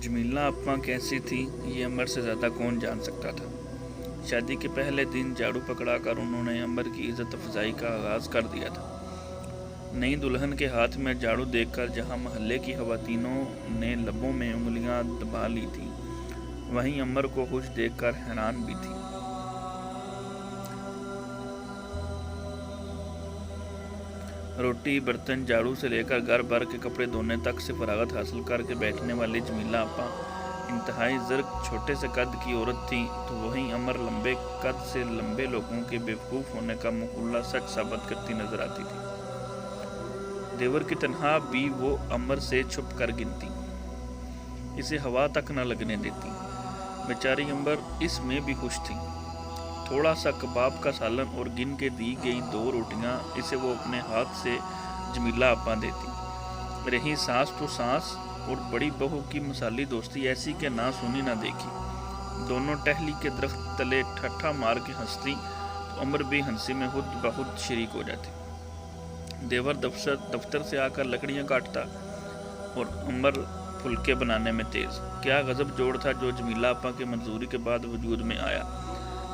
جمیلہ اپا کیسی تھی یہ عمر سے زیادہ کون جان سکتا تھا۔ شادی کے پہلے دن جھاڑو پکڑا کر انہوں نے عمر کی عزت افزائی کا آغاز کر دیا تھا۔ نئی دلہن کے ہاتھ میں جھاڑو دیکھ کر جہاں محلے کی خواتینوں نے لبوں میں انگلیاں دبا لی تھیں، وہیں عمر کو خوش دیکھ کر حیران بھی تھی۔ روٹی برتن جھاڑو سے لے کر گھر بھر کے کپڑے دھونے تک سے فراغت حاصل کر کے بیٹھنے والی جمیلہ اپا انتہائی زرق چھوٹے سے قد کی عورت تھی، تو وہیں عمر لمبے قد سے لمبے لوگوں کے بیوقوف ہونے کا مقولہ سچ ثابت کرتی نظر آتی تھی۔ دیور کی تنہا بھی وہ عمر سے چھپ کر گنتی، اسے ہوا تک نہ لگنے دیتی۔ بیچاری عمر اس میں بھی خوش تھی۔ تھوڑا سا کباب کا سالن اور گن کے دی گئی 2 روٹیاں اسے وہ اپنے ہاتھ سے جمیلہ اپا دیتی۔ رہی ساس تو ساس اور بڑی بہو کی مثالی دوستی ایسی کہ نہ سنی نہ دیکھی۔ دونوں ٹہلی کے درخت تلے ٹھٹھا مار کے ہنستی تو عمر بھی ہنسی میں خود بخود شریک ہو جاتی۔ دیور دفتر سے آ کر لکڑیاں کاٹتا اور عمر پھلکے بنانے میں تیز۔ کیا غضب جوڑ تھا جو جمیلہ اپا کے منظوری کے بعد وجود میں آیا۔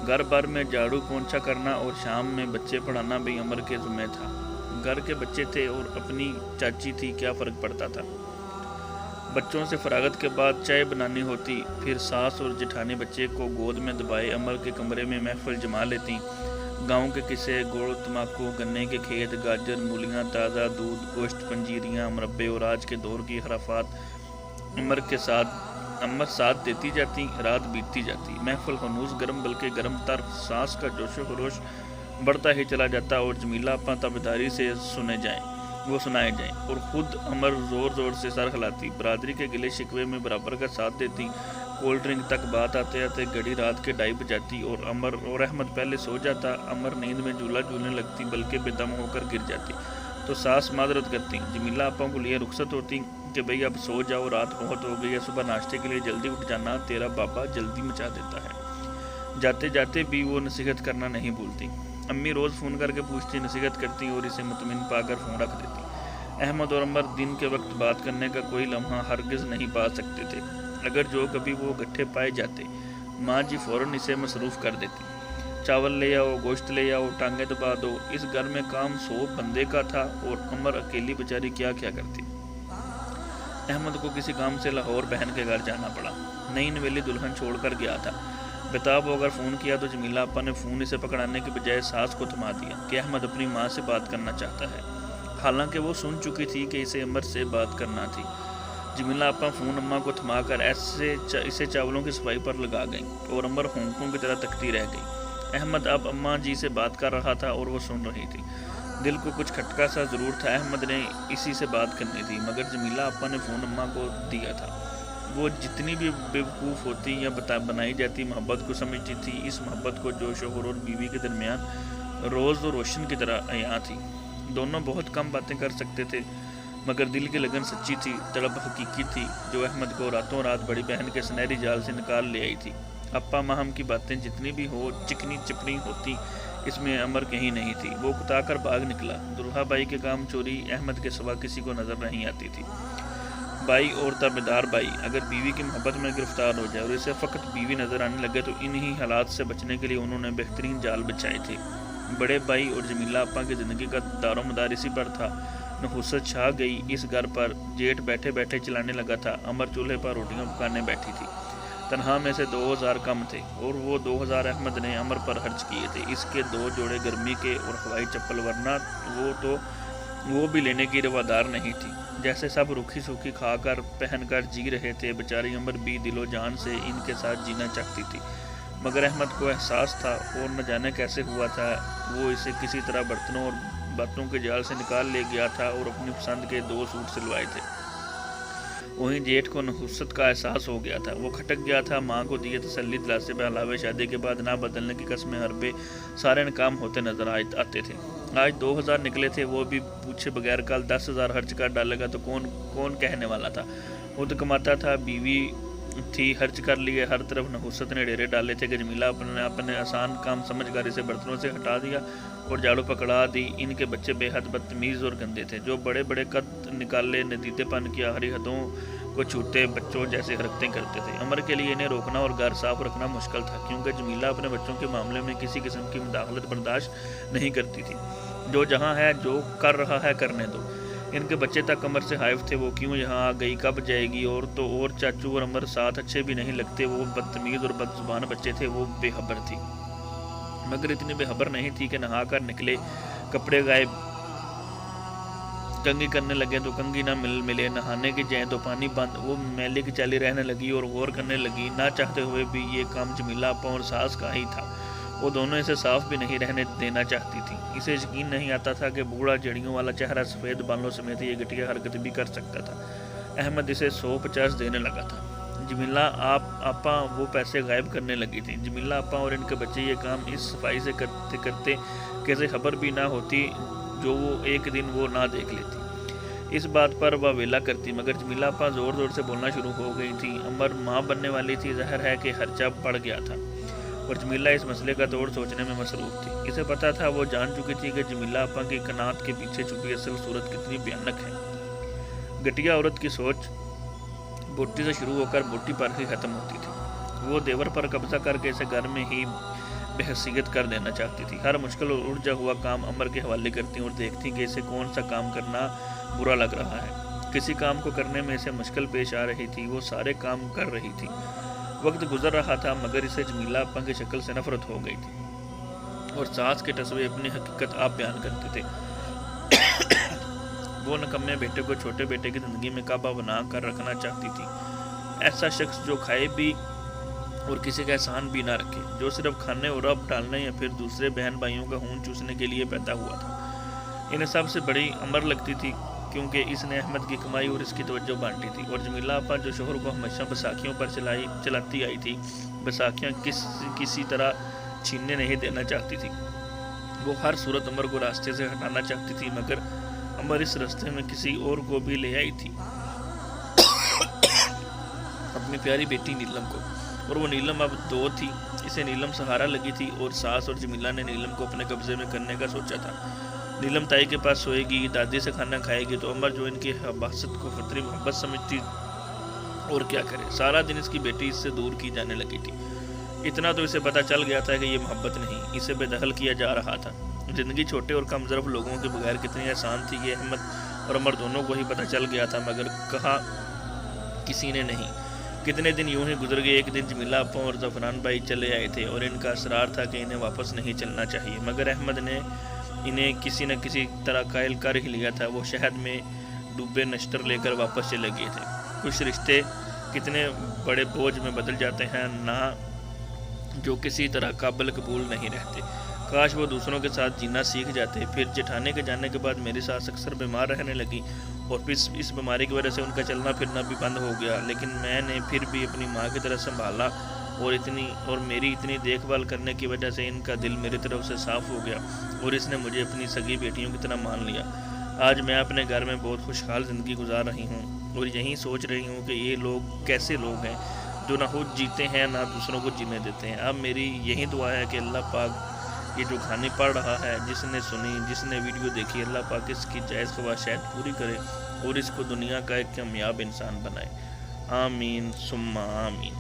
گھر بھر میں جھاڑو پونچھا کرنا اور شام میں بچے پڑھانا بھی عمر کے ذمہ تھا۔ گھر کے بچے تھے اور اپنی چاچی تھی، کیا فرق پڑتا تھا۔ بچوں سے فراغت کے بعد چائے بنانی ہوتی، پھر ساس اور جٹھانی بچے کو گود میں دبائے عمر کے کمرے میں محفل جما لیتی۔ گاؤں کے قصے، گڑ، تمباکو، گنے کے کھیت، گاجر، مولیاں، تازہ دودھ، گوشت، پنجیریاں، مربے اور آج کے دور کی خرافات عمر ساتھ دیتی جاتی، رات بیتتی جاتی۔ محفل ہنوز گرم بلکہ گرم تر، ساس کا جوش و خروش بڑھتا ہی چلا جاتا اور جمیلہ اپا تابعداری سے سنائے جائیں اور خود عمر زور زور سے سر ہلاتی، برادری کے گلے شکوے میں برابر کا ساتھ دیتی۔ کولڈ ڈرنک تک بات آتے آتے گھڑی رات کے 2:30 بجاتی اور احمد پہلے سو جاتا۔ عمر نیند میں جھولا جھولنے لگتی بلکہ بے دم ہو کر گر جاتی تو ساس معذرت کرتی، جمیلہ اپا کو لیے رخصت ہوتی کہ بھئی اب سو جاؤ، رات بہت ہو گئی ہے، صبح ناشتے کے لیے جلدی اٹھ جانا، تیرا بابا جلدی مچا دیتا ہے۔ جاتے جاتے بھی وہ نصیحت کرنا نہیں بھولتی۔ امی روز فون کر کے پوچھتی، نصیحت کرتی اور اسے مطمئن پا کر فون رکھ دیتی۔ احمد اور عمر دن کے وقت بات کرنے کا کوئی لمحہ ہرگز نہیں پا سکتے تھے۔ اگر جو کبھی وہ گٹھے پائے جاتے، ماں جی فوراً اسے مصروف کر دیتی۔ چاول لے آؤ، گوشت لے آؤ، ٹانگیں دبا دو۔ اس گھر میں کام 100 بندے کا تھا اور عمر اکیلی بیچاری کیا کرتی۔ احمد کو کسی کام سے لاہور بہن کے گھر جانا پڑا۔ نئی نویلی دلہن چھوڑ کر گیا تھا۔ بتاب ہو کر فون کیا تو جمیلہ اپا نے فون اسے پکڑانے کے بجائے ساس کو تھما دیا کہ احمد اپنی ماں سے بات کرنا چاہتا ہے، حالانکہ وہ سن چکی تھی کہ اسے عمر سے بات کرنا تھی۔ جمیلہ اپا فون اماں کو تھما کر اسے چاولوں کی صفائی پر لگا گئیں اور عمر ہونکوں کی طرح تکتی رہ گئی۔ احمد اب اماں جی سے بات کر رہا تھا اور وہ سن رہی تھی۔ دل کو کچھ کھٹکا سا ضرور تھا، احمد نے اسی سے بات کرنی تھی، مگر جمیلہ اپا نے فون اماں کو دیا تھا۔ وہ جتنی بھی بیوقوف ہوتی یا بنائی جاتی محبت کو سمجھتی تھی، اس محبت کو جو شوہر اور بیوی کے درمیان روز و روشن کی طرح عیاں تھی۔ دونوں بہت کم باتیں کر سکتے تھے، مگر دل کی لگن سچی تھی، تڑپ حقیقی تھی، جو احمد کو راتوں رات بڑی بہن کے سنہری جال سے نکال لے آئی تھی۔ اپا ماہم کی باتیں جتنی بھی ہو چکنی چپڑی ہوتی، اس میں عمر کہیں نہیں تھی۔ وہ کتا کر بھاگ نکلا۔ دلہا بائی کے کام چوری احمد کے سوا کسی کو نظر نہیں آتی تھی۔ بائی اور تابعدار بائی اگر بیوی کی محبت میں گرفتار ہو جائے اور اسے فقط بیوی نظر آنے لگے تو انہی حالات سے بچنے کے لیے انہوں نے بہترین جال بچھائے تھے۔ بڑے بائی اور جمیلہ اپا کی زندگی کا دار و مدار اسی پر تھا۔ نحوست چھا گئی اس گھر پر، جیٹھ بیٹھے بیٹھے چلانے لگا تھا، عمر چولہے پر روٹیاں پکانے بیٹھی تھی۔ تنہا میں سے 2000 کم تھے اور وہ 2000 احمد نے عمر پر خرچ کیے تھے، اس کے 2 جوڑے گرمی کے اور ہوائی چپل، ورنہ وہ بھی لینے کی روادار نہیں تھی۔ جیسے سب روکھی سوکھی کھا کر پہن کر جی رہے تھے، بیچاری عمر بھی دل و جان سے ان کے ساتھ جینا چاہتی تھی، مگر احمد کو احساس تھا اور نہ جانے کیسے ہوا تھا، وہ اسے کسی طرح برتنوں اور باتوں کے جال سے نکال لے گیا تھا اور اپنی پسند کے 2 سوٹ سلوائے تھے۔ وہیں جیٹھ کو نحوست کا احساس ہو گیا تھا، وہ کھٹک گیا تھا۔ ماں کو دیے تسلی دلاسے میں علاوہ شادی کے بعد نہ بدلنے کی قسمیں حربے سارے ناکام ہوتے نظر آتے تھے۔ آج 2000 نکلے تھے، وہ بھی پوچھے بغیر کل 10,000 خرچ کر ڈالے گا تو کون کہنے والا تھا۔ خود کماتا تھا، بیوی تھی، خرچ کر لیے، ہر طرف نحوست نے ڈیرے ڈالے تھے کہ جمیلہ اپنے آسان کام سمجھ کر اسے برتنوں سے ہٹا دیا اور جھاڑو پکڑا دی۔ ان کے بچے بے حد بدتمیز اور گندے تھے، جو بڑے بڑے قد نکالے، ندیدے پن کی آخری حدوں کو چھوٹے بچوں جیسے حرکتیں کرتے تھے۔ عمر کے لیے انہیں روکنا اور گھر صاف رکھنا مشکل تھا، کیونکہ جمیلہ اپنے بچوں کے معاملے میں کسی قسم کی مداخلت برداشت نہیں کرتی تھی۔ جو جہاں ہے، جو کر رہا ہے کرنے دو۔ ان کے بچے تک عمر سے حائف تھے، وہ کیوں یہاں آ گئی، کب جائے گی، اور تو اور چاچو اور عمر ساتھ اچھے بھی نہیں لگتے، وہ بدتمیز اور بد زبان بچے تھے۔ وہ بے خبر تھی، مگر اتنی بے خبر نہیں تھی کہ نہا کر نکلے، کپڑے غائب، کنگھی کرنے لگے تو کنگھی نہ ملے، نہانے کی جائیں تو پانی بند۔ وہ میلے کی چالی رہنے لگی اور غور کرنے لگی، نہ چاہتے ہوئے بھی یہ کام جمیلہ آپا اور ساس کا ہی تھا۔ وہ دونوں اسے صاف بھی نہیں رہنے دینا چاہتی تھی۔ اسے یقین نہیں آتا تھا کہ بوڑھا جڑیوں والا چہرہ سفید بالوں سمیت یہ گھٹیا حرکت بھی کر سکتا تھا۔ احمد اسے 150 دینے لگا تھا۔ جمیلہ آپا وہ پیسے غائب کرنے لگی تھی۔ جمیلہ آپا اور ان کے بچے یہ کام اس صفائی سے کرتے کہ اسے خبر بھی نہ ہوتی، جو وہ ایک دن وہ نہ دیکھ لیتی۔ اس بات پر وہ ویلا کرتی، مگر جمیلہ آپا زور زور سے بولنا شروع ہو گئی تھی۔ عمر ماں بننے والی تھی، ظاہر ہے کہ خرچہ بڑھ گیا تھا، اور جمیلہ اس مسئلے کا توڑ سوچنے میں مصروف تھی۔ اسے پتہ تھا، وہ جان چکی تھی کہ جمیلہ آپا کی قناعت کے پیچھے چھپی اصل صورت کتنی بھیانک ہے۔ گھٹیا عورت کی سوچ بوٹی سے شروع ہو کر بوٹی پر ہی ختم ہوتی تھی۔ وہ دیور پر قبضہ کر کے اسے گھر میں ہی بے حیثیت کر دینا چاہتی تھی۔ ہر مشکل اور الجھا ہوا کام عمر کے حوالے کرتی اور دیکھتی کہ اسے کون سا کام کرنا برا لگ رہا ہے۔ کسی کام کو کرنے میں اسے مشکل پیش آ رہی تھی، وہ سارے کام کر رہی تھی۔ وقت گزر رہا تھا، مگر اسے جمیلہ آپا کی شکل سے نفرت ہو گئی تھی، اور ساس کے ٹسوے اپنی حقیقت آپ بیان کرتے تھے۔ وہ نکمے بیٹے کو چھوٹے بیٹے کی زندگی میں کعبہ بنا کر رکھنا چاہتی تھی، ایسا شخص جو کھائے بھی اور کسی کا احسان بھی نہ رکھے، جو صرف کھانے اور رب ڈالنے یا پھر دوسرے بہن بھائیوں کا خون چوسنے کے لیے پیدا ہوا تھا۔ انہیں سب سے بڑی عمر لگتی تھی، کیونکہ اس نے احمد کی کمائی اور اس کی توجہ بانٹی تھی، اور جمیلہ آپا جو شوہر کو ہمیشہ بیساکھیوں پر چلاتی آئی تھی، بیساکھیاں کسی طرح چھیننے نہیں دینا چاہتی تھی۔ وہ ہر صورت عمر کو راستے سے ہٹانا چاہتی تھی، مگر عمر اس راستے میں کسی اور کو بھی لے آئی تھی، اپنی پیاری بیٹی نیلم کو، اور وہ نیلم اب 2 تھی۔ اسے نیلم سہارا لگی تھی، اور ساس اور جمیلہ نے نیلم کو اپنے قبضے میں کرنے کا سوچا تھا۔ نیلم تائی کے پاس سوئے گی، دادی سے کھانا کھائے گی، تو عمر جو ان کی حباست کو فطری محبت سمجھتی اور کیا کرے، سارا دن اس کی بیٹی اس سے دور کی جانے لگی تھی۔ اتنا تو اسے پتہ چل گیا تھا کہ یہ محبت نہیں، اسے بے دخل کیا جا رہا تھا۔ زندگی چھوٹے اور کم ظرف لوگوں کے بغیر کتنی آسان تھی، یہ احمد اور عمر دونوں کو ہی پتہ چل گیا تھا، مگر کہا کسی نے نہیں۔ کتنے دن یوں ہی گزر گئے۔ ایک دن جمیلہ آپا اور زعفران بھائی چلے آئے تھے، اور ان کا اصرار تھا کہ انہیں واپس نہیں چلنا چاہیے، مگر احمد نے انہیں کسی نہ کسی طرح قائل کر ہی لیا تھا۔ وہ شہد میں ڈوبے نشتر لے کر واپس چلے گئے تھے۔ کچھ رشتے کتنے بڑے بوجھ میں بدل جاتے ہیں نہ، جو کسی طرح قابل قبول نہیں رہتے۔ کاش وہ دوسروں کے ساتھ جینا سیکھ جاتے۔ پھر جٹھانے کے جانے کے بعد میری ساس اکثر بیمار رہنے لگی، اور پھر اس بیماری کی وجہ سے ان کا چلنا پھرنا بھی بند ہو گیا، لیکن میں نے پھر بھی اپنی ماں کی طرح سنبھالا، اور میری اتنی دیکھ بھال کرنے کی وجہ سے ان کا دل میری طرف سے صاف ہو گیا، اور اس نے مجھے اپنی سگی بیٹیوں کی طرح مان لیا۔ آج میں اپنے گھر میں بہت خوشحال زندگی گزار رہی ہوں، اور یہی سوچ رہی ہوں کہ یہ لوگ کیسے لوگ ہیں جو نہ خود جیتے ہیں نہ دوسروں کو جینے دیتے ہیں۔ اب میری یہی دعا ہے کہ اللہ پاک یہ جو کہانی پڑھ رہا ہے، جس نے سنی، جس نے ویڈیو دیکھی، اللہ پاک اس کی جائز خواہشات پوری کرے اور اس کو دنیا کا ایک کامیاب انسان بنائے۔ آمین ثم آمین۔